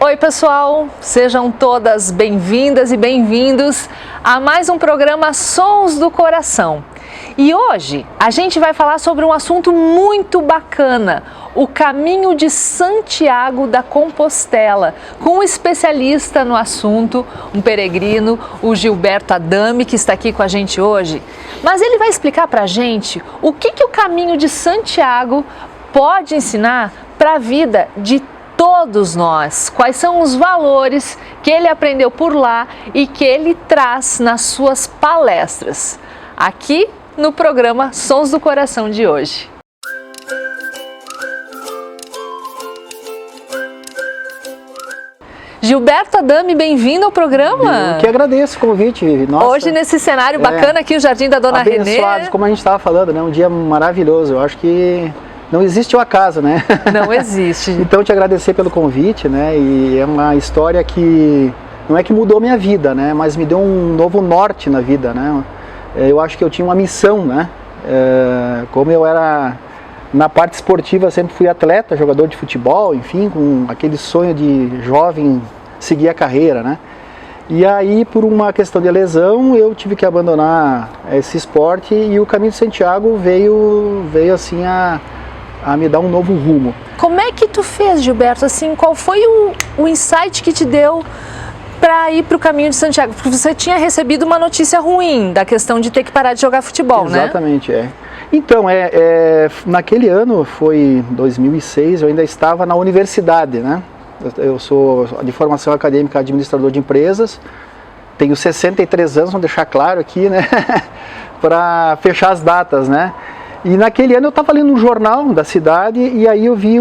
Oi pessoal, sejam todas bem-vindas e bem-vindos a mais um programa Sons do Coração. E hoje a gente vai falar sobre um assunto muito bacana, o Caminho de Santiago da Compostela, com um especialista no assunto, um peregrino, o Gilberto Adami, que está aqui com a gente hoje. Mas ele vai explicar para a gente o que o Caminho de Santiago pode ensinar para a vida de todos nós, quais são os valores que ele aprendeu por lá e que ele traz nas suas palestras, aqui no programa Sons do Coração de hoje. Gilberto Adami, bem-vindo ao programa. Eu que agradeço o convite. Nossa, hoje nesse cenário bacana aqui, o Jardim da Dona Renê. Abençoados, como a gente estava falando, né? Um dia maravilhoso. Eu acho que não existe o acaso, né? Não existe. Então, te agradecer pelo convite, né? E é uma história que não é que mudou minha vida, né? Mas me deu um novo norte na vida, né? Eu acho que eu tinha uma missão, né? Como eu era na parte esportiva, sempre fui atleta, jogador de futebol, enfim, com aquele sonho de jovem seguir a carreira, né? E aí, por uma questão de lesão, eu tive que abandonar esse esporte e o Caminho de Santiago veio assim a me dar um novo rumo. Como é que tu fez, Gilberto? Assim, qual foi o insight que te deu para ir para o Caminho de Santiago? Porque você tinha recebido uma notícia ruim da questão de ter que parar de jogar futebol, Exatamente, né? Então, naquele ano, foi 2006, eu ainda estava na universidade, né? Eu sou de formação acadêmica administrador de empresas, tenho 63 anos, vamos deixar claro aqui, né? Para fechar as datas, né? E naquele ano eu estava lendo um jornal da cidade e aí eu vi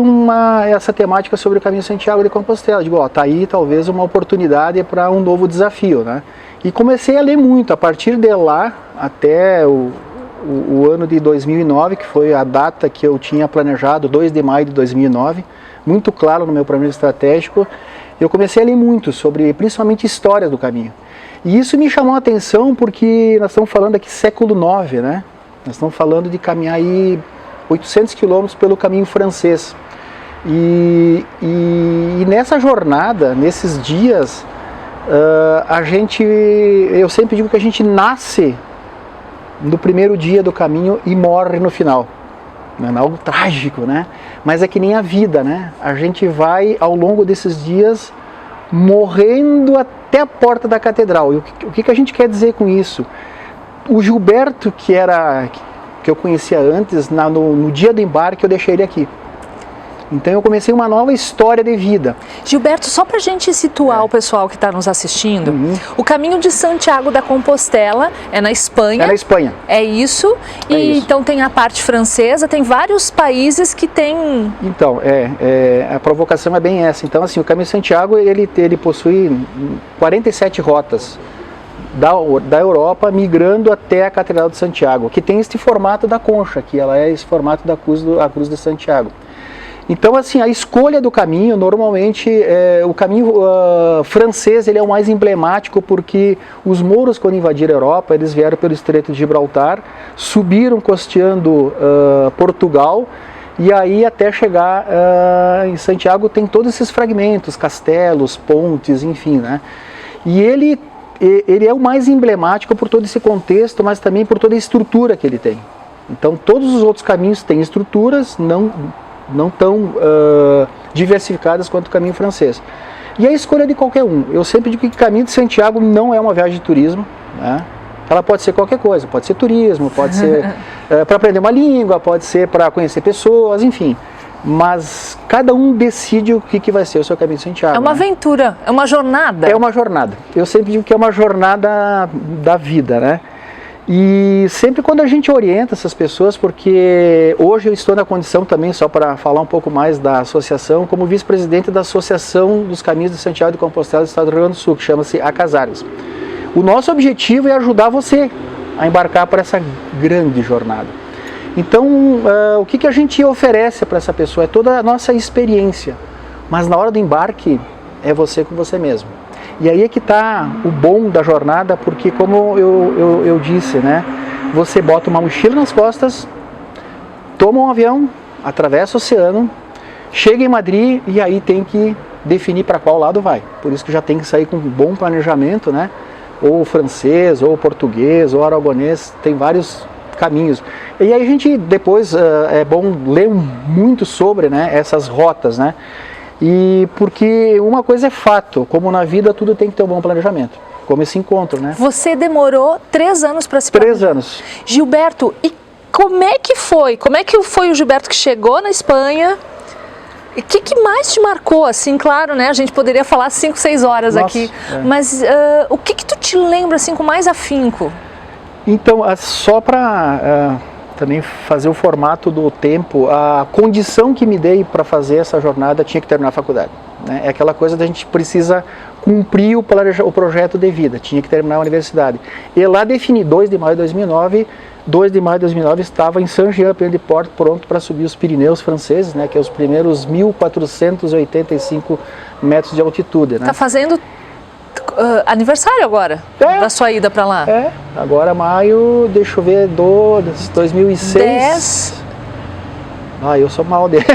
essa temática sobre o Caminho de Santiago de Compostela. Digo, tá aí talvez uma oportunidade para um novo desafio, né? E comecei a ler muito, a partir de lá até o ano de 2009, que foi a data que eu tinha planejado, 2 de maio de 2009, muito claro no meu plano estratégico, eu comecei a ler muito sobre, principalmente, história do caminho. E isso me chamou a atenção porque nós estamos falando aqui século IX, né? Nós estamos falando de caminhar aí 800 quilômetros pelo caminho francês. E nessa jornada, nesses dias, eu sempre digo que a gente nasce no primeiro dia do caminho e morre no final. Não é algo trágico, né? Mas é que nem a vida, né? A gente vai, ao longo desses dias, morrendo até a porta da catedral. E o que a gente quer dizer com isso? O Gilberto, que eu conhecia antes, no dia do embarque eu deixei ele aqui. Então eu comecei uma nova história de vida. Gilberto, só para a gente situar o pessoal que está nos assistindo, o Caminho de Santiago da Compostela é na Espanha. É na Espanha. É isso. Então tem a parte francesa, tem vários países que tem... Então, a provocação é bem essa. Então, assim, o Caminho de Santiago, ele possui 47 rotas da Europa, migrando até a Catedral de Santiago, que tem este formato da concha, que ela é esse formato da Cruz de Santiago. Então, assim, a escolha do caminho, normalmente, o caminho francês, ele é o mais emblemático porque os mouros, quando invadiram a Europa, eles vieram pelo Estreito de Gibraltar, subiram costeando Portugal, e aí até chegar em Santiago tem todos esses fragmentos, castelos, pontes, enfim, né? E ele é o mais emblemático por todo esse contexto, mas também por toda a estrutura que ele tem. Então, todos os outros caminhos têm estruturas, não tão diversificadas quanto o caminho francês. E a escolha de qualquer um. Eu sempre digo que o Caminho de Santiago não é uma viagem de turismo, né? Ela pode ser qualquer coisa, pode ser turismo, pode ser para aprender uma língua, pode ser para conhecer pessoas, enfim. Mas cada um decide o que vai ser o seu Caminho de Santiago. É uma aventura, é uma jornada. É uma jornada. Eu sempre digo que é uma jornada da vida, né? E sempre quando a gente orienta essas pessoas, porque hoje eu estou na condição também, só para falar um pouco mais da associação, como vice-presidente da Associação dos Caminhos de Santiago de Compostela do Estado do Rio Grande do Sul, que chama-se Acasares. O nosso objetivo é ajudar você a embarcar para essa grande jornada. Então, o que a gente oferece para essa pessoa é toda a nossa experiência, mas na hora do embarque é você com você mesmo. E aí é que está o bom da jornada, porque como eu disse, né, você bota uma mochila nas costas, toma um avião, atravessa o oceano, chega em Madrid e aí tem que definir para qual lado vai. Por isso que já tem que sair com um bom planejamento, né? Ou francês, ou português, ou aragonês, tem vários caminhos. E aí a gente depois, é bom ler muito sobre, né, essas rotas, né? E porque uma coisa é fato, como na vida tudo tem que ter um bom planejamento, como esse encontro, né? Você demorou 3 anos para se 3 anos. Gilberto, e como é que foi? Como é que foi o Gilberto que chegou na Espanha? O que mais te marcou, assim, claro, né? A gente poderia falar 5, 6 horas aqui, mas o que tu te lembra, assim, com mais afinco? Então, só para também fazer o formato do tempo, a condição que me dei para fazer essa jornada tinha que terminar a faculdade, né? É aquela coisa da gente precisa cumprir o projeto de vida, tinha que terminar a universidade. E lá defini 2 de maio de 2009, 2 de maio de 2009 estava em Saint-Jean-Pied-de-Port, pronto para subir os Pirineus franceses, né, que é os primeiros 1.485 metros de altitude. Né? Tá fazendo aniversário agora, da sua ida para lá? Agora maio, deixa eu ver, 2006. 10. Eu sou mal dele.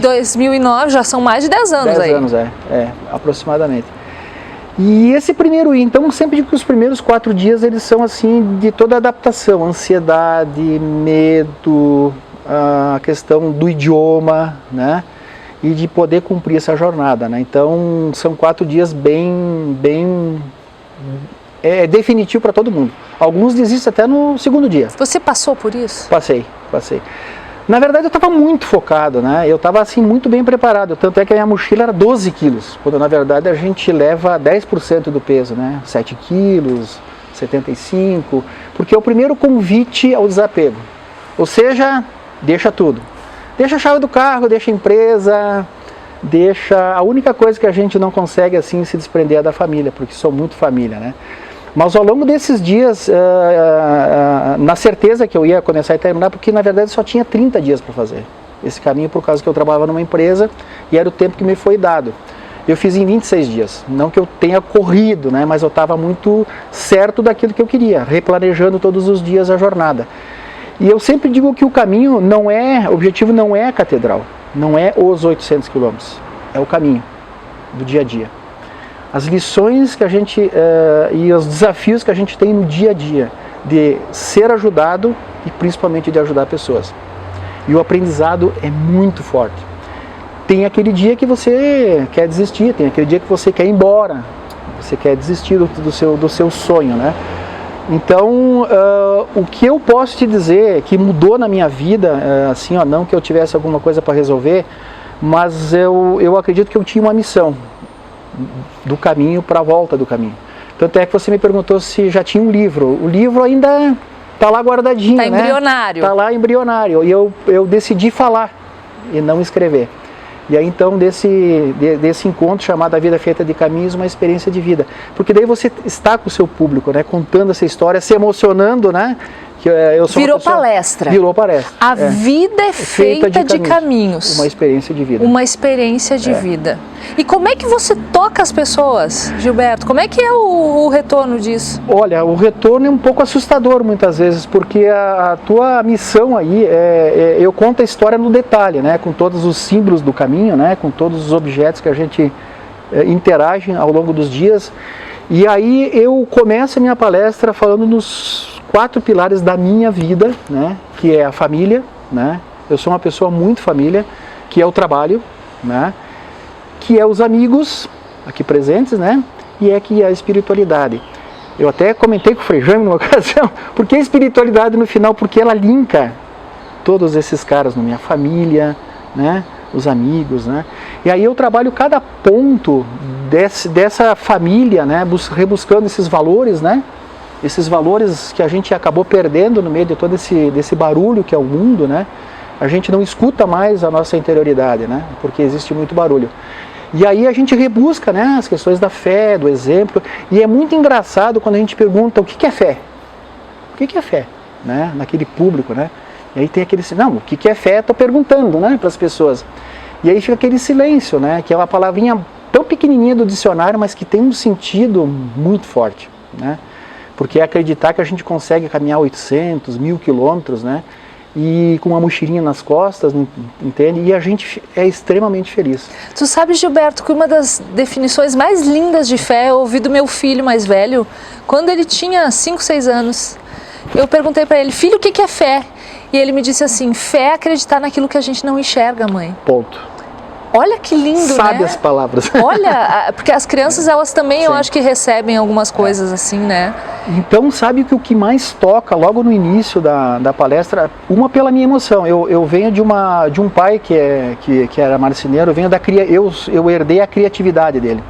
2009, já são mais de 10 anos 10 aí. 10 anos, aproximadamente. E esse primeiro, então, sempre digo que os primeiros 4 dias eles são assim de toda adaptação, ansiedade, medo, a questão do idioma, né? E de poder cumprir essa jornada, né? Então, são 4 dias bem definitivo para todo mundo. Alguns desistem até no 2º dia. Você passou por isso? Passei. Na verdade, eu estava muito focado, né? Eu estava assim muito bem preparado, tanto é que a minha mochila era 12 quilos, quando na verdade a gente leva 10% do peso, né? 7 quilos, 75, porque é o primeiro convite ao desapego. Ou seja, deixa tudo. Deixa a chave do carro, deixa a empresa, deixa... A única coisa que a gente não consegue assim se desprender é da família, porque sou muito família, né? Mas ao longo desses dias, na certeza que eu ia começar a terminar, porque na verdade só tinha 30 dias para fazer esse caminho, por causa que eu trabalhava numa empresa e era o tempo que me foi dado. Eu fiz em 26 dias, não que eu tenha corrido, né, mas eu estava muito certo daquilo que eu queria, replanejando todos os dias a jornada. E eu sempre digo que o caminho o objetivo não é a catedral, não é os 800 quilômetros, é o caminho do dia a dia. As lições que a gente e os desafios que a gente tem no dia a dia de ser ajudado e principalmente de ajudar pessoas. E o aprendizado é muito forte. Tem aquele dia que você quer desistir, tem aquele dia que você quer ir embora, você quer desistir do seu sonho, né? Então, o que eu posso te dizer que mudou na minha vida, assim, não que eu tivesse alguma coisa para resolver, mas eu acredito que eu tinha uma missão do caminho para a volta do caminho. Tanto é que você me perguntou se já tinha um livro. O livro ainda está lá guardadinho, né? Embrionário. Está lá embrionário. E eu decidi falar e não escrever. E aí então desse encontro chamado A Vida Feita de Caminhos, uma experiência de vida. Porque daí você está com o seu público, né? Contando essa história, se emocionando, né? Virou palestra. Virou palestra. A vida é feita de caminhos. Uma experiência de vida. Uma experiência de vida. E como é que você toca as pessoas, Gilberto? Como é que é o retorno disso? Olha, o retorno é um pouco assustador muitas vezes, porque a tua missão aí, eu conto a história no detalhe, né? Com todos os símbolos do caminho, né? Com todos os objetos que a gente interage ao longo dos dias. E aí eu começo a minha palestra falando nos 4 pilares da minha vida, né, que é a família, né, eu sou uma pessoa muito família, que é o trabalho, né, que é os amigos aqui presentes, né, e que é a espiritualidade. Eu até comentei com o Frei Jaime numa ocasião, porque a espiritualidade no final, porque ela linka todos esses caras na minha família, né, os amigos, né, e aí eu trabalho cada ponto dessa família, né, rebuscando esses valores, né, esses valores que a gente acabou perdendo no meio de todo desse barulho que é o mundo, né? A gente não escuta mais a nossa interioridade, né? Porque existe muito barulho. E aí a gente rebusca, né, as questões da fé, do exemplo. E é muito engraçado quando a gente pergunta o que é fé? O que é fé? Né? Naquele público, né? E aí tem aquele... Não, o que é fé? Estou perguntando, né, para as pessoas. E aí fica aquele silêncio, né? Que é uma palavrinha tão pequenininha do dicionário, mas que tem um sentido muito forte, né? Porque é acreditar que a gente consegue caminhar 800, 1000 quilômetros, né? e com uma mochilinha nas costas, entende? E a gente é extremamente feliz. Tu sabe, Gilberto, que uma das definições mais lindas de fé eu ouvi do meu filho mais velho, quando ele tinha 5, 6 anos. Eu perguntei para ele, filho, o que é fé? E ele me disse assim, fé é acreditar naquilo que a gente não enxerga, mãe. Ponto. Olha que lindo, Sabe né? as palavras. Olha, porque as crianças, elas também, Sim. eu acho que recebem algumas coisas assim, né? Então, sabe que o que mais toca logo no início da palestra, uma pela minha emoção, eu venho de um pai que era marceneiro, eu herdei a criatividade dele.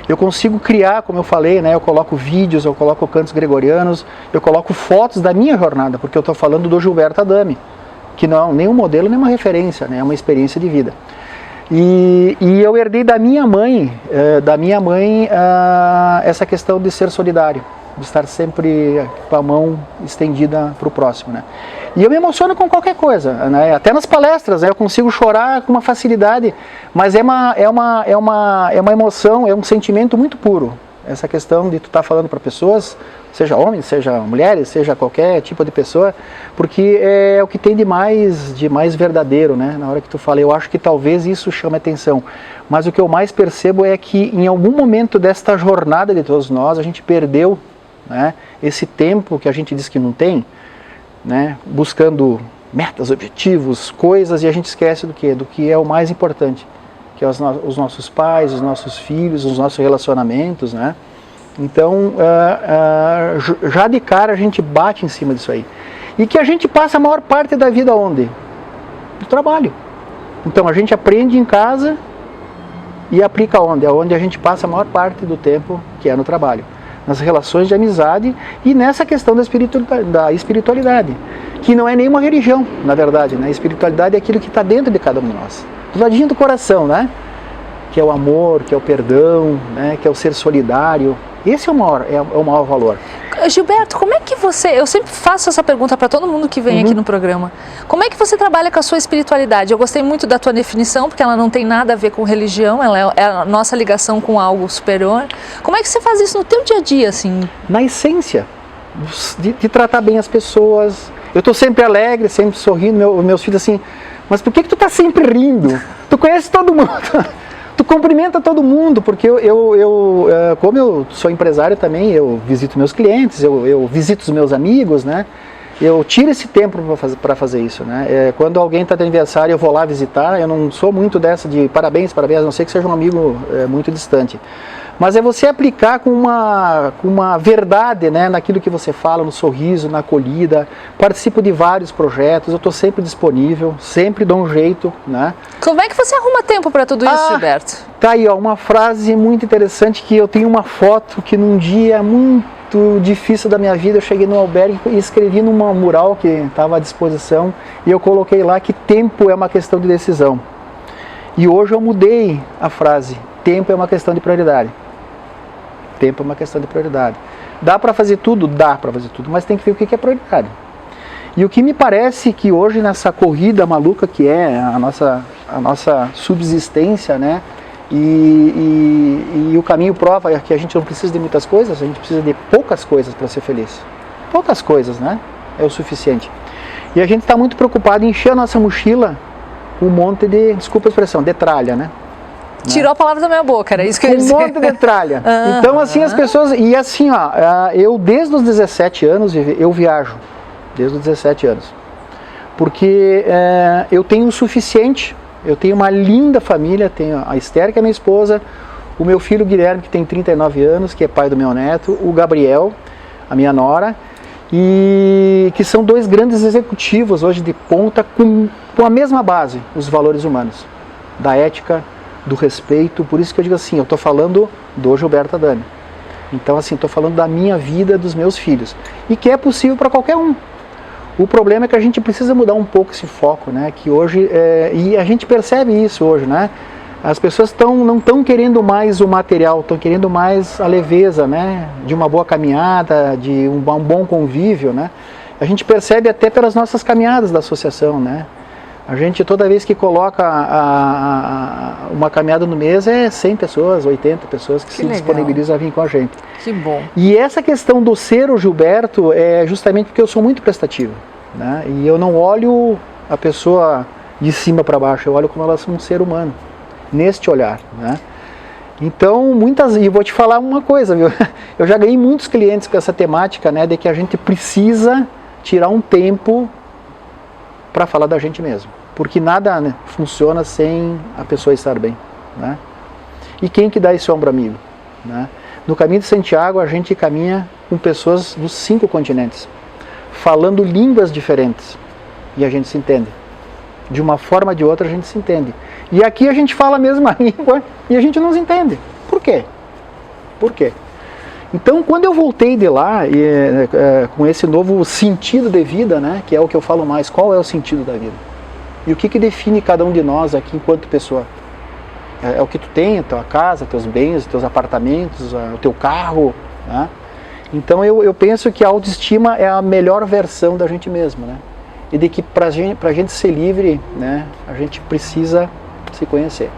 Eu consigo criar, como eu falei, né? Eu coloco vídeos, eu coloco cantos gregorianos, eu coloco fotos da minha jornada, porque eu estou falando do Gilberto Adami, que não é nem um modelo, nem uma referência, né? É uma experiência de vida. E eu herdei da minha mãe, essa questão de ser solidário, de estar sempre com a mão estendida para o próximo, né? E eu me emociono com qualquer coisa, né? Até nas palestras, né? Eu consigo chorar com uma facilidade, mas é uma emoção, é um sentimento muito puro. Essa questão de tu estar falando para pessoas, seja homens, seja mulheres, seja qualquer tipo de pessoa, porque é o que tem de mais verdadeiro, né? Na hora que tu fala, eu acho que talvez isso chame atenção. Mas o que eu mais percebo é que em algum momento desta jornada de todos nós, a gente perdeu, né, esse tempo que a gente diz que não tem, né, buscando metas, objetivos, coisas, e a gente esquece do quê? Do que é o mais importante, que é os nossos pais, os nossos filhos, os nossos relacionamentos, né? Então, já de cara a gente bate em cima disso aí. E que a gente passa a maior parte da vida onde? No trabalho. Então, a gente aprende em casa e aplica onde? É onde a gente passa a maior parte do tempo, que é no trabalho. Nas relações de amizade e nessa questão da espiritualidade, que não é nenhuma religião, na verdade, né? A espiritualidade é aquilo que está dentro de cada um de nós. Do ladinho do coração, né? Que é o amor, que é o perdão, né? Que é o ser solidário. Esse é o maior valor. Gilberto, como é que você... Eu sempre faço essa pergunta para todo mundo que vem aqui no programa. Como é que você trabalha com a sua espiritualidade? Eu gostei muito da tua definição, porque ela não tem nada a ver com religião, ela é a nossa ligação com algo superior. Como é que você faz isso no teu dia a dia, assim? Na essência, de tratar bem as pessoas. Eu estou sempre alegre, sempre sorrindo. Meus filhos assim, mas por que tu está sempre rindo? Tu conhece todo mundo. Tu cumprimenta todo mundo, porque como eu sou empresário também, eu visito meus clientes, eu visito os meus amigos, né? Eu tiro esse tempo para fazer isso, né? Quando alguém está de aniversário, eu vou lá visitar. Eu não sou muito dessa de parabéns, a não ser que seja um amigo muito distante. Mas é você aplicar com uma verdade, né, naquilo que você fala, no sorriso, na acolhida. Participo de vários projetos, eu estou sempre disponível, sempre dou um jeito, né? Como é que você arruma tempo para tudo isso, Gilberto? Tá aí, ó, uma frase muito interessante, que eu tenho uma foto que num dia muito difícil da minha vida, eu cheguei no albergue e escrevi numa mural que estava à disposição, e eu coloquei lá que tempo é uma questão de decisão. E hoje eu mudei a frase, tempo é uma questão de prioridade. Tempo é uma questão de prioridade. Dá para fazer tudo? Dá para fazer tudo, mas tem que ver o que é prioridade. E o que me parece que hoje, nessa corrida maluca que é a nossa subsistência, né? E o caminho prova que a gente não precisa de muitas coisas, a gente precisa de poucas coisas para ser feliz. Poucas coisas, né? É o suficiente. E a gente está muito preocupado em encher a nossa mochila com um monte de, desculpa a expressão, de tralha, né? Tirou a palavra da minha boca, era isso que eu ia dizer. Um monte de tralha. Então, assim, as pessoas... E assim, ó, eu desde os 17 anos, eu viajo. Desde os 17 anos. Porque eu tenho o suficiente. Eu tenho uma linda família. Tenho a Esther, que é minha esposa. O meu filho Guilherme, que tem 39 anos, que é pai do meu neto. O Gabriel, a minha nora. E que são dois grandes executivos hoje de ponta com a mesma base, os valores humanos. Da ética, do respeito. Por isso que eu digo assim, eu estou falando do Gilberto Adami. Então, assim, estou falando da minha vida, dos meus filhos. E que é possível para qualquer um. O problema é que a gente precisa mudar um pouco esse foco, né? Que hoje, e a gente percebe isso hoje, né? As pessoas não estão querendo mais o material, estão querendo mais a leveza, né? De uma boa caminhada, de um bom convívio, né? A gente percebe até pelas nossas caminhadas da associação, né? A gente, toda vez que coloca uma caminhada no mês, é 100 pessoas, 80 pessoas que se disponibilizam a vir com a gente. Que bom. E essa questão do ser o Gilberto é justamente porque eu sou muito prestativo. né? E eu não olho a pessoa de cima para baixo, eu olho como ela é um ser humano, neste olhar, né? Então, e vou te falar uma coisa, viu? Eu já ganhei muitos clientes com essa temática, né, de que a gente precisa tirar um tempo para falar da gente mesmo, porque nada, né, funciona sem a pessoa estar bem, né? E quem que dá esse ombro amigo, né? No caminho de Santiago a gente caminha com pessoas dos 5 continentes, falando línguas diferentes, e a gente se entende. De uma forma ou de outra a gente se entende. E aqui a gente fala a mesma língua e a gente não se entende. Por quê? Por quê? Então, quando eu voltei de lá, com esse novo sentido de vida, né, que é o que eu falo mais, qual é o sentido da vida? E o que define cada um de nós aqui enquanto pessoa? É o que tu tem, a tua casa, teus bens, teus apartamentos, o teu carro, né? Então eu penso que a autoestima é a melhor versão da gente mesmo, né? E de que pra gente ser livre, né, a gente precisa se conhecer.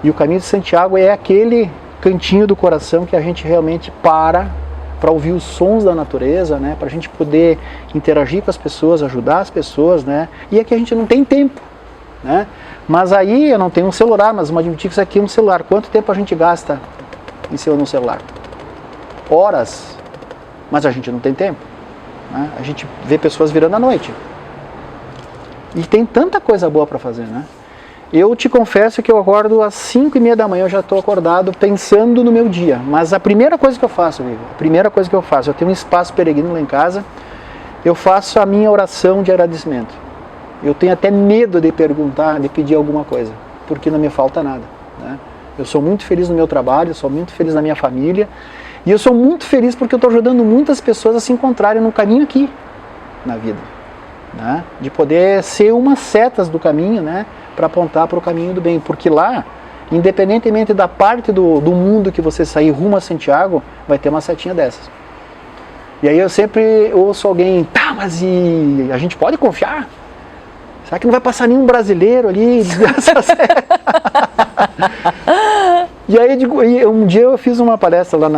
E o caminho de Santiago é aquele cantinho do coração que a gente realmente para ouvir os sons da natureza, né, para a gente poder interagir com as pessoas, ajudar as pessoas, né, e é que a gente não tem tempo, né, mas aí eu não tenho um celular, mas vamos admitir que isso aqui é um celular. Quanto tempo a gente gasta em cima de um celular? Horas, mas a gente não tem tempo, né? A gente vê pessoas virando à noite. E tem tanta coisa boa para fazer, né? Eu te confesso que eu acordo às 5:30 da manhã, eu já estou acordado pensando no meu dia. Mas a primeira coisa que eu faço, eu tenho um espaço peregrino lá em casa, eu faço a minha oração de agradecimento. Eu tenho até medo de perguntar, de pedir alguma coisa, porque não me falta nada, né? Eu sou muito feliz no meu trabalho, eu sou muito feliz na minha família, e eu sou muito feliz porque eu estou ajudando muitas pessoas a se encontrarem no caminho aqui, na vida. Né? De poder ser umas setas do caminho, né? Para apontar para o caminho do bem, porque lá, independentemente da parte do mundo que você sair rumo a Santiago, vai ter uma setinha dessas. E aí eu sempre ouço alguém, tá, mas e a gente pode confiar? Será que não vai passar nenhum brasileiro ali? E aí um dia eu fiz uma palestra lá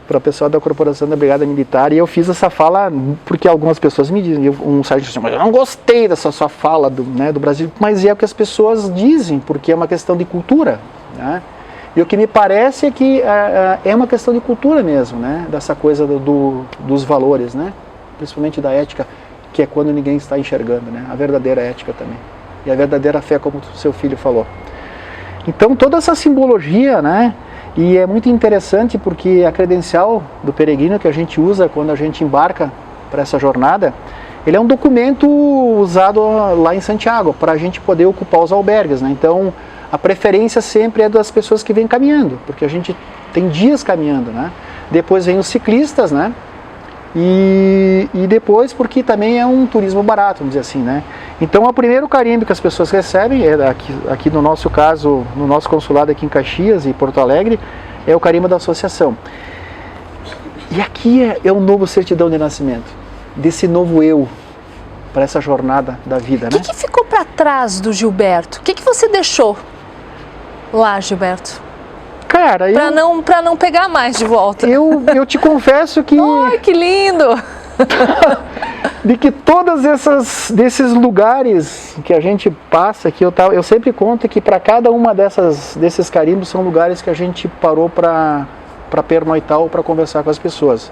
para o pessoal da Corporação da Brigada Militar, e eu fiz essa fala porque algumas pessoas me dizem, um sargento disse, mas eu não gostei dessa sua fala do Brasil, mas é o que as pessoas dizem, porque é uma questão de cultura, né? E o que me parece é que é uma questão de cultura mesmo, né? Dessa coisa dos valores, né? Principalmente da ética, que é quando ninguém está enxergando, né? A verdadeira ética também. E a verdadeira fé, como o seu filho falou. Então toda essa simbologia, né? E é muito interessante porque a credencial do peregrino que a gente usa quando a gente embarca para essa jornada, ele é um documento usado lá em Santiago para a gente poder ocupar os albergues, né? Então a preferência sempre é das pessoas que vêm caminhando, porque a gente tem dias caminhando, né? Depois vem os ciclistas, né? E depois porque também é um turismo barato, vamos dizer assim, né? Então o primeiro carimbo que as pessoas recebem, aqui no nosso caso, no nosso consulado aqui em Caxias e Porto Alegre, é o carimbo da associação. E aqui é o novo certidão de nascimento, desse novo eu, para essa jornada da vida, né? O que ficou para trás do Gilberto? O que você deixou lá, Gilberto? Cara, para não pegar mais de volta. Eu te confesso que... Ai, que lindo! De que todos desses lugares que a gente passa, que eu sempre conto que para cada uma desses carimbos são lugares que a gente parou para pernoitar ou para conversar com as pessoas.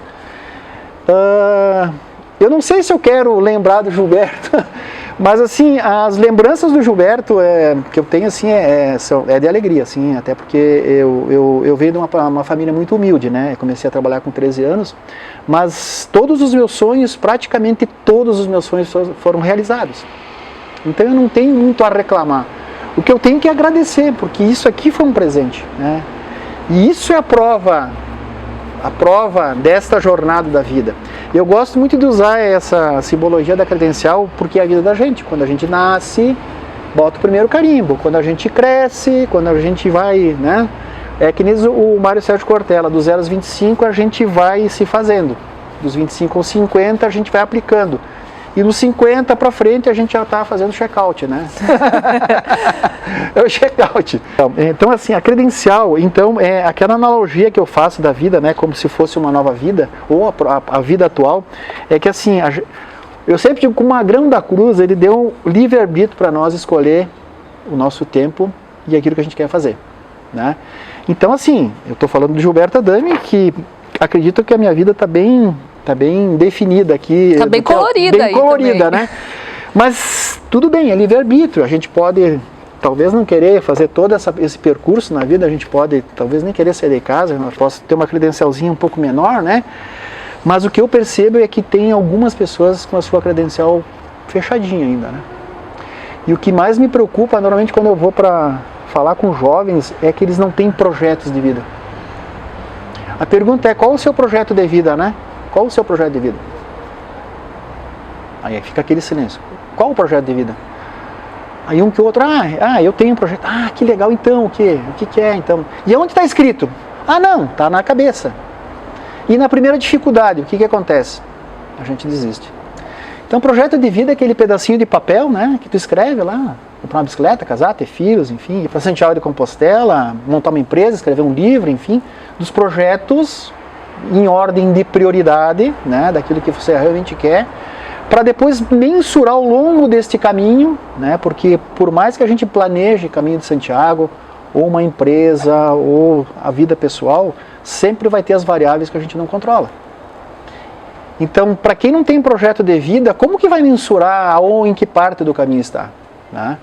Eu não sei se eu quero lembrar do Gilberto, mas assim, as lembranças do Gilberto que eu tenho assim, é de alegria, assim, até porque eu venho de uma família muito humilde, né? Eu comecei a trabalhar com 13 anos, mas todos os meus sonhos, praticamente todos os meus sonhos foram realizados. Então eu não tenho muito a reclamar. O que eu tenho que agradecer, porque isso aqui foi um presente, né? E isso é a prova desta jornada da vida. Eu gosto muito de usar essa simbologia da credencial porque é a vida da gente. Quando a gente nasce, bota o primeiro carimbo. Quando a gente cresce, quando a gente vai, né? É que nem o Mário Sérgio Cortella, dos 0 aos 25 a gente vai se fazendo. Dos 25 aos 50 a gente vai aplicando. E nos 50 para frente a gente já está fazendo check-out, né? É o check-out. Então, assim, a credencial, então, é aquela analogia que eu faço da vida, né? Como se fosse uma nova vida, ou a vida atual, é que, assim, Eu sempre digo que o Magrão da Cruz, ele deu um livre-arbítrio para nós escolher o nosso tempo e aquilo que a gente quer fazer, né? Então, assim, eu estou falando do Gilberto Adami, que acredito que a minha vida está bem definida aqui. Está bem colorida bem aí colorida, também. né? Mas tudo bem, é livre-arbítrio. A gente pode, talvez, não querer fazer todo esse percurso na vida, a gente pode, talvez, nem querer sair de casa, eu posso ter uma credencialzinha um pouco menor, né? Mas o que eu percebo é que tem algumas pessoas com a sua credencial fechadinha ainda, né? E o que mais me preocupa, normalmente, quando eu vou para falar com jovens, é que eles não têm projetos de vida. A pergunta é, qual o seu projeto de vida, né? Qual o seu projeto de vida? Aí fica aquele silêncio. Qual o projeto de vida? Aí um que o outro, eu tenho um projeto. Ah, que legal, então, o que é, então? E onde está escrito? Ah, não, está na cabeça. E na primeira dificuldade, o que acontece? A gente desiste. Então, projeto de vida é aquele pedacinho de papel, né, que tu escreve lá, comprar uma bicicleta, casar, ter filhos, enfim, ir para Santiago de Compostela, montar uma empresa, escrever um livro, enfim, dos projetos em ordem de prioridade, né, daquilo que você realmente quer, para depois mensurar ao longo deste caminho, né, porque por mais que a gente planeje caminho de Santiago, ou uma empresa, ou a vida pessoal, sempre vai ter as variáveis que a gente não controla. Então, para quem não tem projeto de vida, como que vai mensurar ou em que parte do caminho está, né?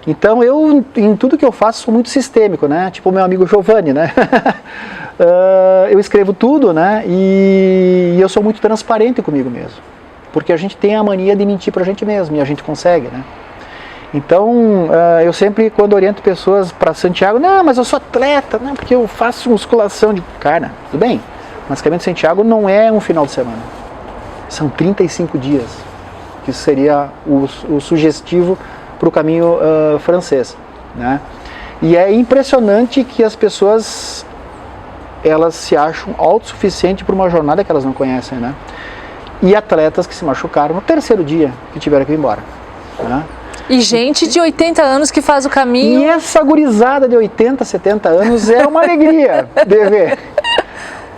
Então, eu, em tudo que eu faço, sou muito sistêmico, né? Tipo o meu amigo Giovanni, né? Eu escrevo tudo, né? E eu sou muito transparente comigo mesmo. Porque a gente tem a mania de mentir para a gente mesmo, e a gente consegue, né? Então, eu sempre, quando oriento pessoas para Santiago, não, mas eu sou atleta, né? Porque eu faço musculação de... Cara, tudo bem, mas o caminho de Santiago não é um final de semana. São 35 dias, que isso seria o sugestivo para o caminho francês, né? E é impressionante que as pessoas, elas se acham autossuficientes para uma jornada que elas não conhecem, né? E atletas que se machucaram no terceiro dia, que tiveram que ir embora, né? E gente de 80 anos que faz o caminho... E essa gurizada de 80, 70 anos é uma alegria de ver.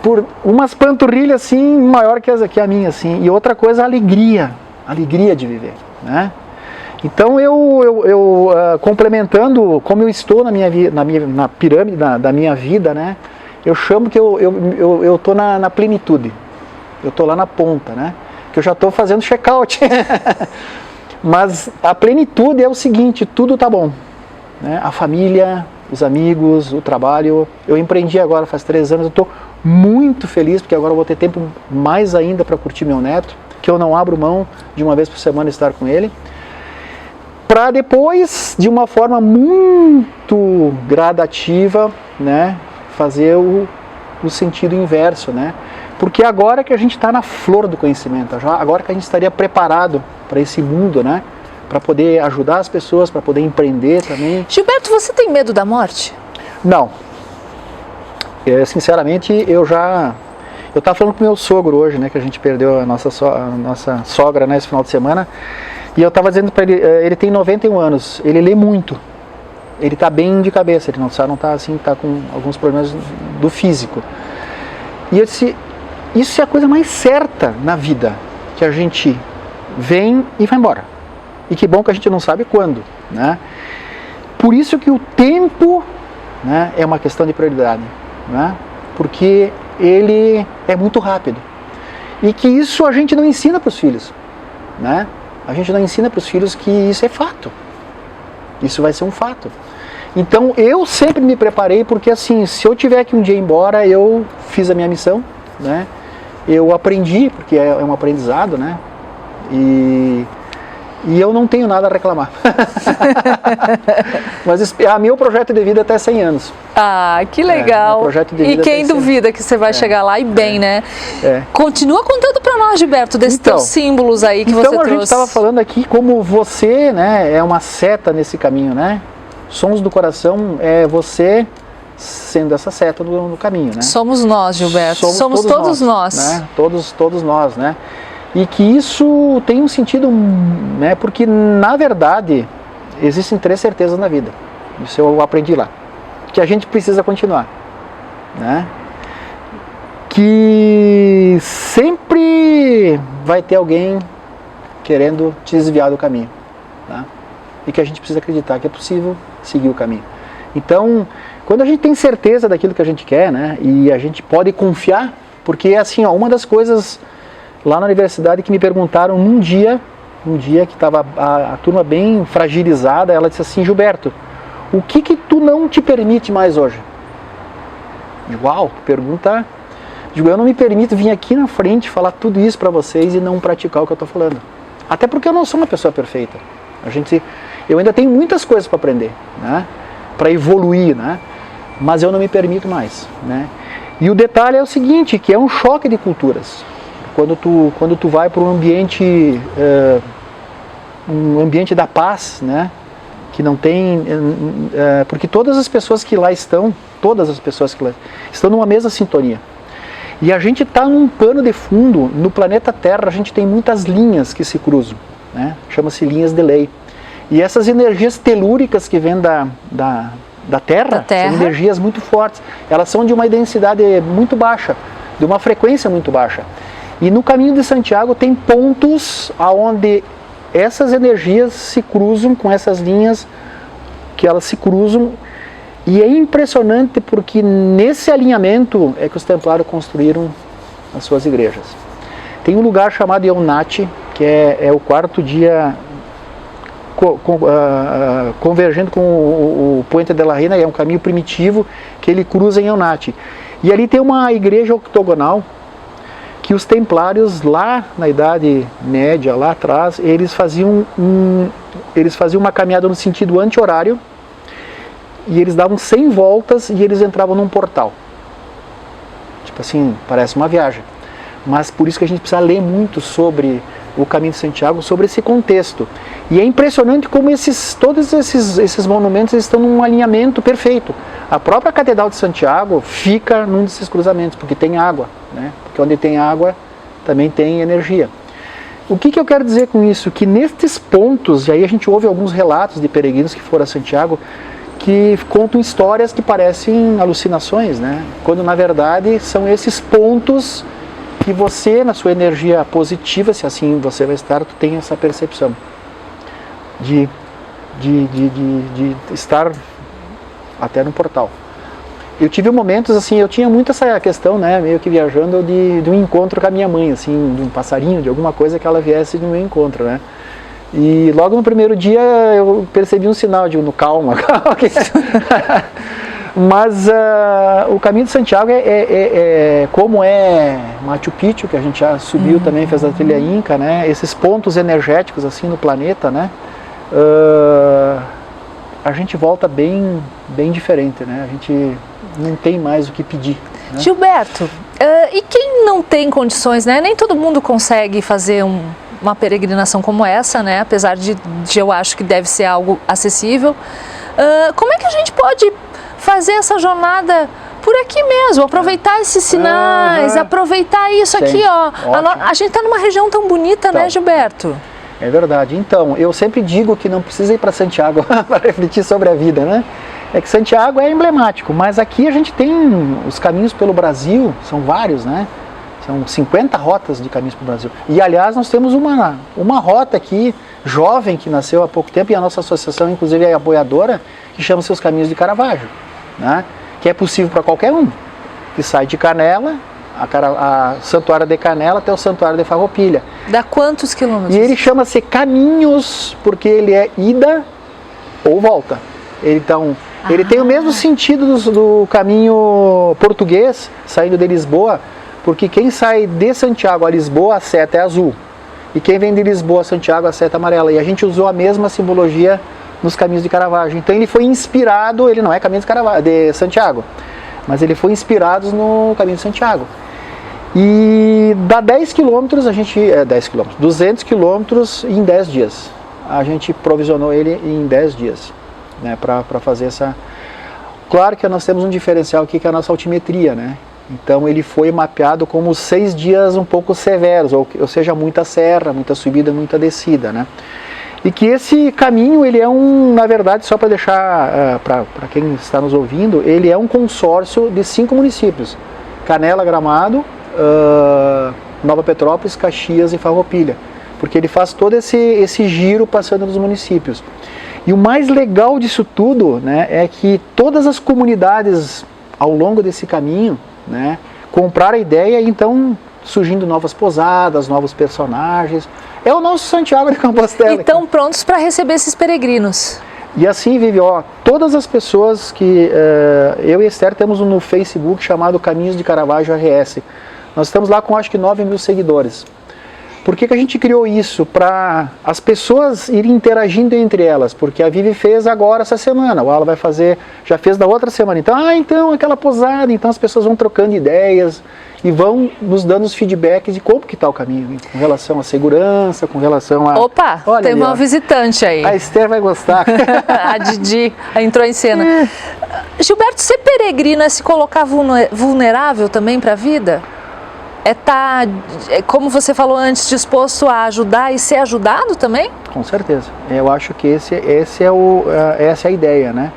Por umas panturrilhas assim, maior que a minha, assim. E outra coisa, a alegria de viver, né? Então complementando como eu estou na pirâmide da minha vida, né? Eu chamo que eu estou na plenitude. Eu estou lá na ponta, né? Que eu já estou fazendo check-out. Mas a plenitude é o seguinte, tudo tá bom, né? A família, os amigos, o trabalho. Eu empreendi agora faz 3 anos, eu estou muito feliz, porque agora eu vou ter tempo mais ainda para curtir meu neto, que eu não abro mão de uma vez por semana estar com ele, para depois, de uma forma muito gradativa, né, fazer o sentido inverso, né? Porque agora que a gente está na flor do conhecimento, agora que a gente estaria preparado para esse mundo, né, para poder ajudar as pessoas, para poder empreender também. Gilberto, você tem medo da morte? Não. Sinceramente, eu estava falando com o meu sogro hoje, né, que a gente perdeu a nossa sogra, né, esse final de semana, e eu estava dizendo para ele, ele tem 91 anos, ele lê muito, ele está bem de cabeça, ele não está assim, está com alguns problemas do físico. E eu disse, isso é a coisa mais certa na vida, que a gente vem e vai embora. E que bom que a gente não sabe quando, né? Por isso que o tempo, né, é uma questão de prioridade, né? Porque ele é muito rápido. E que isso a gente não ensina para os filhos, né? A gente não ensina para os filhos que isso é fato. Isso vai ser um fato. Então eu sempre me preparei, porque assim, se eu tiver que um dia ir embora, eu fiz a minha missão, né? Eu aprendi, porque é um aprendizado, né? E eu não tenho nada a reclamar. Mas meu projeto de vida é até 100 anos. Ah, que legal. Projeto de vida e quem duvida que você vai chegar lá e bem, né? Continua contando para nós, Gilberto, desses teus símbolos aí que você trouxe. Então a gente estava falando aqui como você, né, é uma seta nesse caminho, né? Sons do coração é você sendo essa seta no caminho, né? Somos nós, Gilberto. Somos todos nós. Né? Todos nós, né? E que isso tem um sentido, né? Porque na verdade existem 3 certezas na vida. Isso eu aprendi lá. Que a gente precisa continuar, né? Que sempre vai ter alguém querendo te desviar do caminho, tá? E que a gente precisa acreditar que é possível seguir o caminho. Então, quando a gente tem certeza daquilo que a gente quer, né, e a gente pode confiar, porque assim, ó, uma das coisas lá na universidade que me perguntaram um dia que estava a turma bem fragilizada, ela disse assim: Gilberto, o que tu não te permite mais hoje? Digo, uau, pergunta. Digo, eu não me permito vir aqui na frente falar tudo isso para vocês e não praticar o que eu estou falando. Até porque eu não sou uma pessoa perfeita. Eu ainda tenho muitas coisas para aprender, né? Para evoluir, né? Mas eu não me permito mais, né? E o detalhe é o seguinte, que é um choque de culturas. Quando tu vai para um ambiente da paz, né? Que não tem, porque todas as pessoas que lá estão numa mesma sintonia. E a gente está num pano de fundo, no planeta Terra a gente tem muitas linhas que se cruzam, né? Chama-se linhas de lei. E essas energias telúricas que vêm da Terra são energias muito fortes. Elas são de uma densidade muito baixa, de uma frequência muito baixa. E no caminho de Santiago tem pontos onde essas energias se cruzam com essas linhas, que elas se cruzam. E é impressionante porque nesse alinhamento é que os templários construíram as suas igrejas. Tem um lugar chamado Eunate, que é o quarto dia convergendo com o Puente de la Reina, é um caminho primitivo que ele cruza em Eunate. E ali tem uma igreja octogonal que os templários lá na Idade Média, lá atrás, eles faziam uma caminhada no sentido anti-horário, e eles davam 100 voltas e eles entravam num portal. Tipo assim, parece uma viagem. Mas por isso que a gente precisa ler muito sobre o Caminho de Santiago, sobre esse contexto. E é impressionante como todos esses monumentos estão num alinhamento perfeito. A própria Catedral de Santiago fica num desses cruzamentos, porque tem água, né? Porque onde tem água também tem energia. O que eu quero dizer com isso? Que nestes pontos, e aí a gente ouve alguns relatos de peregrinos que foram a Santiago, que contam histórias que parecem alucinações, né? Quando na verdade são esses pontos que você, na sua energia positiva, se assim você vai estar, tu tem essa percepção de estar até no portal. Eu tive momentos assim, eu tinha muito essa questão, né, meio que viajando de um encontro com a minha mãe, assim, de um passarinho, de alguma coisa que ela viesse no meu encontro, né? E logo no primeiro dia eu percebi um sinal, digo, calma, calma. Mas o Caminho de Santiago como é Machu Picchu, que a gente já subiu também, fez a trilha Inca, né? Esses pontos energéticos assim no planeta, né? A gente volta bem diferente, né? A gente não tem mais o que pedir, né? Gilberto, e quem não tem condições, né? Nem todo mundo consegue fazer uma peregrinação como essa, né? Apesar de eu acho que deve ser algo acessível. Como é que a gente pode fazer essa jornada por aqui mesmo, aproveitar esses sinais, aproveitar isso aqui, ó. A gente está numa região tão bonita, então, né, Gilberto? É verdade. Então, eu sempre digo que não precisa ir para Santiago para refletir sobre a vida, né? É que Santiago é emblemático, mas aqui a gente tem os caminhos pelo Brasil, são vários, né? São 50 rotas de caminhos pelo Brasil. E, aliás, nós temos uma rota aqui, jovem, que nasceu há pouco tempo, e a nossa associação, inclusive, é apoiadora, que chama-se os Caminhos de Caravaggio, né? Que é possível para qualquer um, que sai de Canela, a Santuário de Canela até o Santuário de Farroupilha. Dá quantos quilômetros? E ele chama-se Caminhos, porque ele é ida ou volta. Então, ele tem o mesmo sentido do caminho português, saindo de Lisboa, porque quem sai de Santiago a Lisboa, a seta é azul. E quem vem de Lisboa a Santiago, a seta é amarela. E a gente usou a mesma simbologia nos Caminhos de Caravaggio. Então ele foi inspirado, ele não é Caminho de Santiago, mas ele foi inspirado no Caminho de Santiago. E dá 10 quilômetros, 200 quilômetros em 10 dias. A gente provisionou ele em 10 dias, né, para fazer essa... Claro que nós temos um diferencial aqui, que é a nossa altimetria, né? Então ele foi mapeado como 6 dias um pouco severos, ou seja, muita serra, muita subida, muita descida, né? E que esse caminho, ele é na verdade, só para deixar, para quem está nos ouvindo, ele é um consórcio de 5 municípios: Canela, Gramado, Nova Petrópolis, Caxias e Farroupilha. porque ele faz todo esse giro passando nos municípios. E o mais legal disso tudo, né, é que todas as comunidades ao longo desse caminho, né, compraram a ideia e então surgindo novas posadas, novos personagens. É o nosso Santiago de Compostela. E estão prontos para receber esses peregrinos. E assim, Vivi, ó, todas as pessoas que eu e Esther temos no Facebook chamado Caminhos de Caravaggio RS. Nós estamos lá com acho que 9.000 seguidores. Por que a gente criou isso? Para as pessoas irem interagindo entre elas, porque a Vivi fez agora essa semana, ou ela vai fazer, já fez da outra semana. Então, aquela posada, então as pessoas vão trocando ideias e vão nos dando os feedbacks de como que está o caminho, com relação à segurança, com relação a... Opa, olha tem ali, uma visitante aí. A Esther vai gostar. A Didi entrou em cena. Gilberto, ser peregrino é se colocar vulnerável também para a vida? Como você falou antes, disposto a ajudar e ser ajudado também? Com certeza. Eu acho que essa é a ideia, né?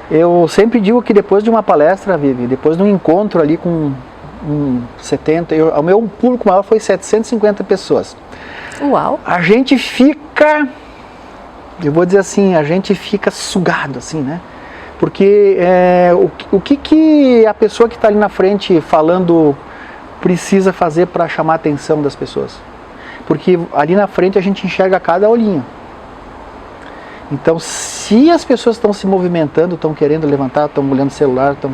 Eu sempre digo que depois de uma palestra, Vivi, depois de um encontro ali com 70, o meu público maior foi 750 pessoas. Uau! A gente fica, eu vou dizer assim, a gente fica sugado, assim, né? Porque o que a pessoa que está ali na frente falando precisa fazer para chamar a atenção das pessoas? Porque ali na frente a gente enxerga cada olhinho. Então, se as pessoas estão se movimentando, estão querendo levantar, estão olhando celular, estão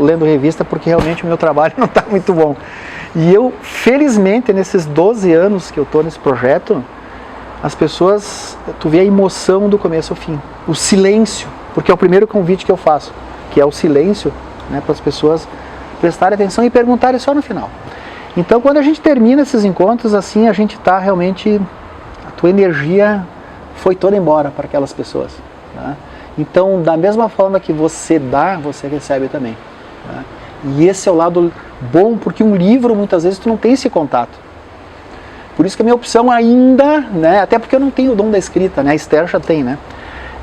lendo revista, porque realmente o meu trabalho não está muito bom. E eu, felizmente, nesses 12 anos que eu estou nesse projeto, as pessoas, tu vê a emoção do começo ao fim. O silêncio, porque é o primeiro convite que eu faço, que é o silêncio, né, para as pessoas prestarem atenção e perguntarem só no final. Então, quando a gente termina esses encontros, assim, a gente está realmente... A tua energia foi toda embora para aquelas pessoas. Tá? Então, da mesma forma que você dá, você recebe também. Tá? E esse é o lado bom, porque um livro, muitas vezes, tu não tem esse contato. Por isso que a minha opção ainda, né, até porque eu não tenho o dom da escrita, né, a Esther já tem, né?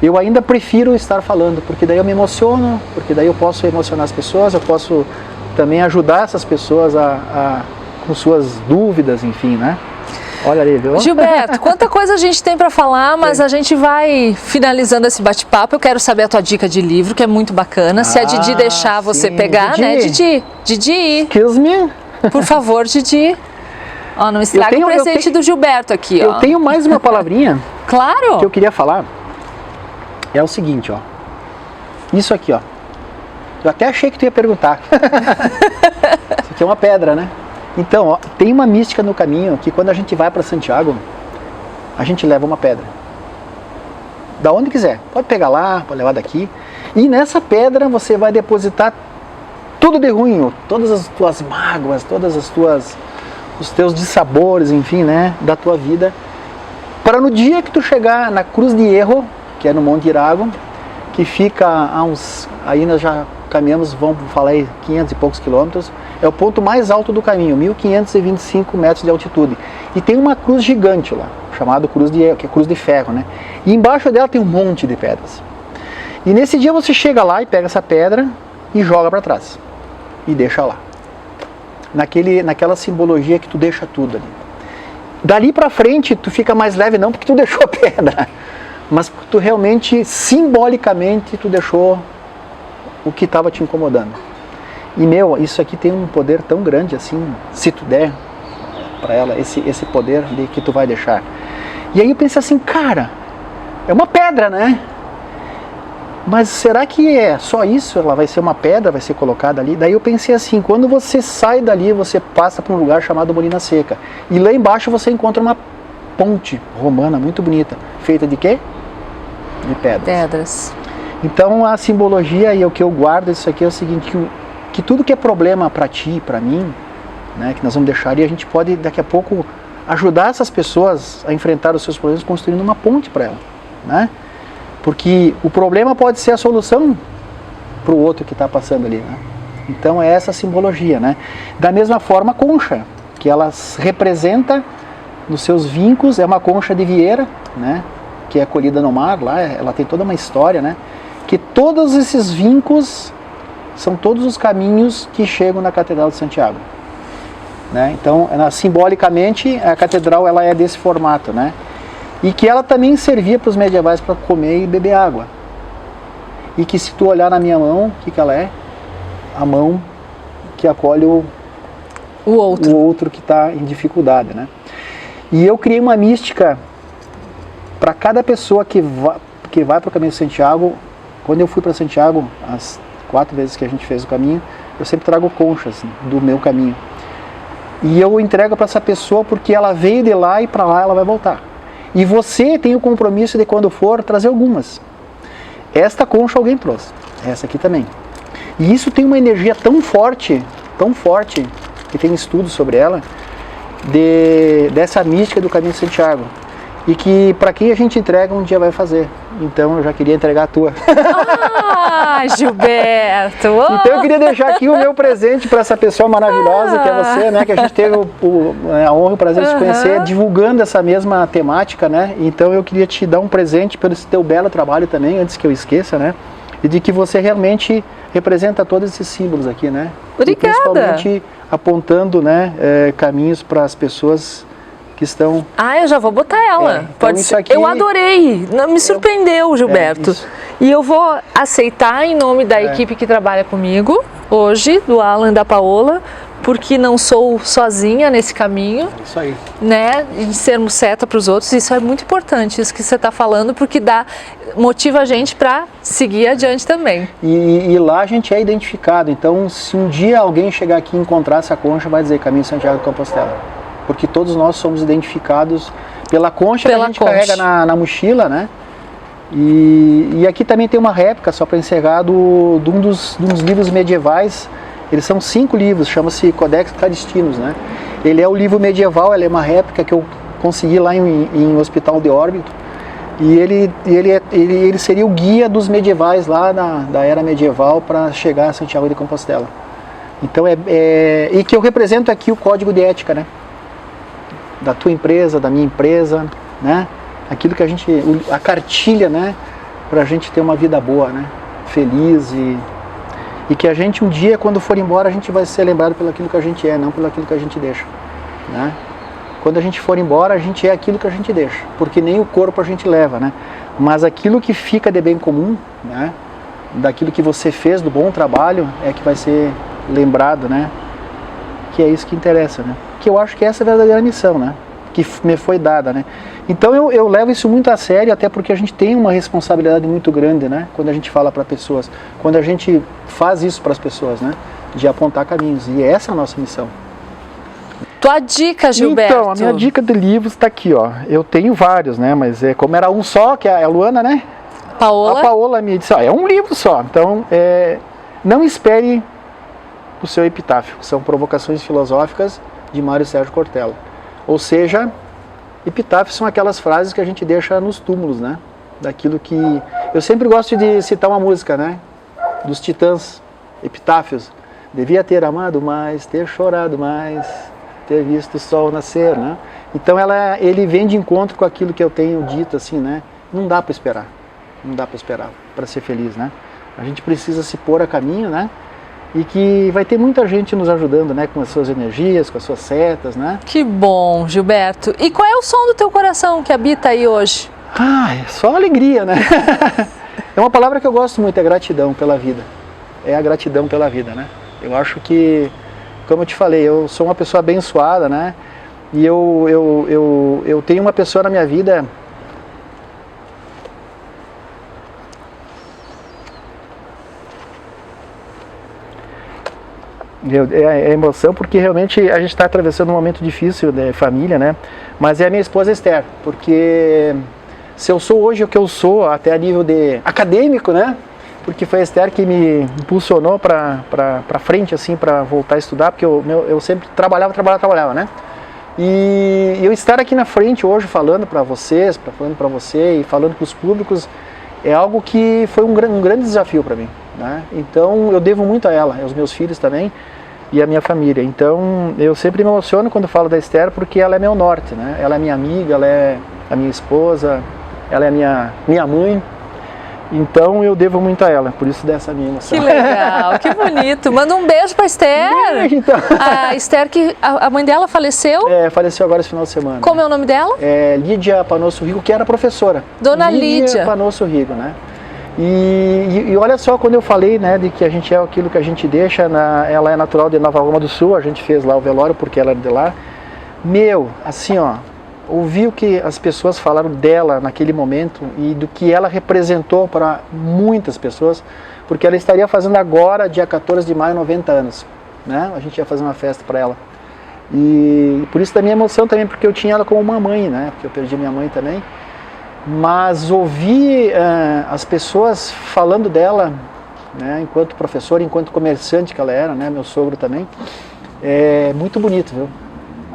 Eu ainda prefiro estar falando, porque daí eu me emociono, porque daí eu posso emocionar as pessoas, eu posso também ajudar essas pessoas com suas dúvidas, enfim, né? Olha ali, viu? Gilberto, quanta coisa a gente tem para falar, mas a gente vai finalizando esse bate-papo. Eu quero saber a tua dica de livro, que é muito bacana. Se a Didi deixar você pegar, Didi. Né, Didi? Didi. Excuse me? Por favor, Didi. Ó, não estraga o presente do Gilberto aqui, ó. Eu tenho mais uma palavrinha. Claro. Que eu queria falar. É o seguinte, ó. Isso aqui, ó. Eu até achei que tu ia perguntar. Isso aqui é uma pedra, né? Então, ó, tem uma mística no caminho que quando a gente vai para Santiago, a gente leva uma pedra. Da onde quiser. Pode pegar lá, pode levar daqui. E nessa pedra você vai depositar tudo de ruim, todas as tuas mágoas, os teus dissabores, enfim, né, da tua vida. Para no dia que tu chegar na Cruz de Hierro, que é no Monte Irago, que fica a uns... Aí nós já caminhamos, vamos falar aí, 500 e poucos quilômetros. É o ponto mais alto do caminho, 1.525 metros de altitude. E tem uma cruz gigante lá, chamada Cruz de Hierro, que é Cruz de Ferro, né? E embaixo dela tem um monte de pedras. E nesse dia você chega lá e pega essa pedra e joga para trás. E deixa lá. Naquela simbologia que tu deixa tudo ali. Dali para frente tu fica mais leve, não porque tu deixou a pedra, mas porque tu realmente, simbolicamente, tu deixou o que estava te incomodando. E meu, isso aqui tem um poder tão grande assim, se tu der para ela esse poder de que tu vai deixar. E aí eu pensei assim, cara, é uma pedra, né? Mas será que é só isso? Ela vai ser uma pedra, vai ser colocada ali? Daí eu pensei assim, quando você sai dali, você passa para um lugar chamado Molina Seca. E lá embaixo você encontra uma ponte romana muito bonita. Feita de quê? De pedras. Pedras. Então a simbologia e o que eu guardo disso aqui é o seguinte, que tudo que é problema para ti, para mim, né, que nós vamos deixar, e a gente pode daqui a pouco ajudar essas pessoas a enfrentar os seus problemas construindo uma ponte para ela, né? Porque o problema pode ser a solução para o outro que está passando ali, né? Então é essa simbologia, né? Da mesma forma a concha, que ela representa nos seus vincos, é uma concha de vieira, né? Que é colhida no mar, lá ela tem toda uma história, né? Que todos esses vincos são todos os caminhos que chegam na Catedral de Santiago. né? Então, simbolicamente, a catedral ela é desse formato, né? E que ela também servia para os medievais para comer e beber água. E que se tu olhar na minha mão, o que ela é? A mão que acolhe o outro que está em dificuldade, né? E eu criei uma mística para cada pessoa que vai para o Caminho de Santiago. Quando eu fui para Santiago, as 4 vezes que a gente fez o caminho, eu sempre trago conchas do meu caminho. E eu entrego para essa pessoa porque ela veio de lá e para lá ela vai voltar. E você tem o compromisso de, quando for, trazer algumas. Esta concha alguém trouxe, essa aqui também. E isso tem uma energia tão forte, que tem estudos sobre ela, dessa mística do Caminho de Santiago. E que para quem a gente entrega, um dia vai fazer. Então eu já queria entregar a tua. Ah, Gilberto! Oh. Então eu queria deixar aqui o meu presente para essa pessoa maravilhosa que é você, né? Que a gente teve a honra e o prazer de te conhecer, divulgando essa mesma temática, né? Então eu queria te dar um presente pelo teu belo trabalho também, antes que eu esqueça, né? E de que você realmente representa todos esses símbolos aqui, né? Obrigada! E principalmente apontando, né, caminhos para as pessoas que estão... Ah, eu já vou botar ela. Então Pode ser. aqui... Eu adorei, me surpreendeu, Gilberto. E eu vou aceitar em nome da equipe que trabalha comigo hoje, do Alan e da Paola, porque não sou sozinha nesse caminho. Isso aí. Né? E sermos seta para os outros, isso é muito importante, isso que você está falando, porque motiva a gente para seguir adiante também. E lá a gente é identificado, então se um dia alguém chegar aqui e encontrar essa concha, vai dizer Caminho Santiago de Compostela. Porque todos nós somos identificados pela concha que a gente carrega na mochila, né? E aqui também tem uma réplica, só para encerrar, de um dos livros medievais. Eles são 5 livros, chama-se Codex Caristinus, né? Ele é o livro medieval, ele é uma réplica que eu consegui lá em Hospital de Órbito. E ele seria o guia dos medievais lá da era medieval para chegar a Santiago de Compostela. Então e que eu represento aqui o código de ética, né? Da tua empresa, da minha empresa, né? Aquilo que a cartilha, né? Para a gente ter uma vida boa, né? Feliz e que a gente um dia, quando for embora, a gente vai ser lembrado pelo aquilo que a gente é, não pelo aquilo que a gente deixa, né? Quando a gente for embora, a gente é aquilo que a gente deixa, porque nem o corpo a gente leva, né? Mas aquilo que fica de bem comum, né? Daquilo que você fez, do bom trabalho, é que vai ser lembrado, né? Que é isso que interessa, né? Que eu acho que essa é a verdadeira missão, né? Que me foi dada, né? Então eu levo isso muito a sério, até porque a gente tem uma responsabilidade muito grande, né? Quando a gente fala para pessoas, quando a gente faz isso para as pessoas, né? De apontar caminhos, e essa é a nossa missão. Tua dica, Gilberto? Então, a minha dica de livros está aqui, ó. Eu tenho vários, né? Mas como era um só, que é a Luana, né? Paola? A Paola me disse, ó, é um livro só. Então, não espere o seu epitáfio. São provocações filosóficas de Mário Sérgio Cortella. Ou seja, epitáfios são aquelas frases que a gente deixa nos túmulos, né? Daquilo que... Eu sempre gosto de citar uma música, né? Dos Titãs, Epitáfios. Devia ter amado mais, ter chorado mais, ter visto o sol nascer, né? Então ele vem de encontro com aquilo que eu tenho dito, assim, né? Não dá para esperar. Não dá para esperar para ser feliz, né? A gente precisa se pôr a caminho, né? E que vai ter muita gente nos ajudando, né? Com as suas energias, com as suas setas, né? Que bom, Gilberto. E qual é o som do teu coração que habita aí hoje? Ah, é só alegria, né? É uma palavra que eu gosto muito, é gratidão pela vida. É a gratidão pela vida, né? Eu acho que, como eu te falei, eu sou uma pessoa abençoada, né? E eu tenho uma pessoa na minha vida... É emoção, porque realmente a gente está atravessando um momento difícil de família, né? Mas é a minha esposa Esther, porque se eu sou hoje o que eu sou, até a nível de acadêmico, né? Porque foi a Esther que me impulsionou para frente, assim, para voltar a estudar, porque eu sempre trabalhava, né? E eu estar aqui na frente hoje falando para vocês, falando para você e falando para os públicos, é algo que foi um grande desafio para mim, né? Então eu devo muito a ela, aos meus filhos também e a minha família. Então eu sempre me emociono quando falo da Esther, porque ela é meu norte, né? Ela é minha amiga, ela é a minha esposa, ela é a minha mãe. Então eu devo muito a ela, por isso dessa minha emoção. Que legal, que bonito. Manda um beijo pra Esther. Então. A Esther, que a mãe dela faleceu. Faleceu agora esse final de semana. Como é o nome dela? Lídia Panosso Rigo, que era professora. Dona Lídia Panosso Rigo, né? E olha só, quando eu falei, né, de que a gente é aquilo que a gente deixa, ela é natural de Nova Roma do Sul, a gente fez lá o velório porque ela é de lá. Assim, ó, ouvi o que as pessoas falaram dela naquele momento e do que ela representou para muitas pessoas, porque ela estaria fazendo agora, dia 14 de maio, 90 anos, né? A gente ia fazer uma festa para ela. E por isso da minha emoção também, porque eu tinha ela como uma mãe, né? Porque eu perdi minha mãe também. Mas ouvir as pessoas falando dela, né, enquanto professora, enquanto comerciante que ela era, né, meu sogro também, é muito bonito, viu?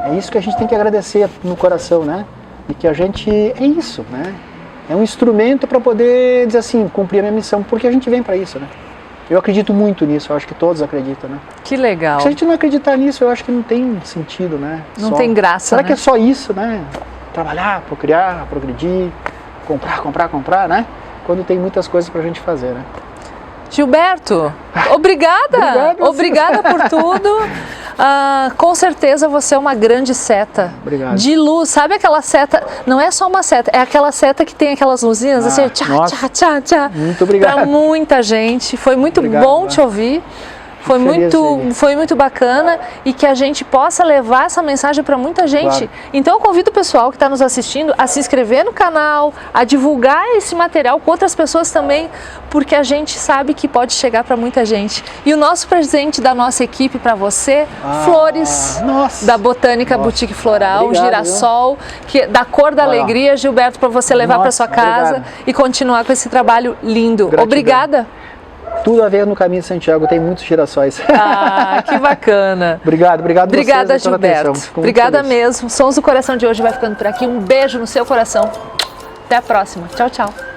É isso que a gente tem que agradecer no coração, né? E que a gente é isso, né? É um instrumento para poder dizer assim, cumprir a minha missão, porque a gente vem para isso, né? Eu acredito muito nisso, eu acho que todos acreditam, né? Que legal. Se a gente não acreditar nisso, eu acho que não tem sentido, né? Não tem graça, Será né? que é só isso, né? Trabalhar, procriar, progredir, comprar, né? Quando tem muitas coisas pra gente fazer, né? Gilberto, obrigada! Obrigada por tudo. Com certeza você é uma grande seta. Obrigado. De luz. Sabe aquela seta? Não é só uma seta, é aquela seta que tem aquelas luzinhas assim, tchá, tchá, tchá, tchá. Muito obrigado. Para muita gente. Foi muito bom te ouvir. Foi muito bacana e que a gente possa levar essa mensagem para muita gente. Claro. Então eu convido o pessoal que está nos assistindo a se inscrever no canal, a divulgar esse material com outras pessoas também, porque a gente sabe que pode chegar para muita gente. E o nosso presente da nossa equipe para você, flores da Botânica Boutique Floral, obrigado, girassol, da cor da alegria, Gilberto, para você levar para sua casa e continuar com esse trabalho lindo. Gratidão. Obrigada. Tudo a ver no Caminho de Santiago, tem muitos girassóis. Que bacana. Obrigado Obrigada, Gilberto. Obrigada mesmo. Sons do Coração de hoje vai ficando por aqui. Um beijo no seu coração. Até a próxima. Tchau, tchau.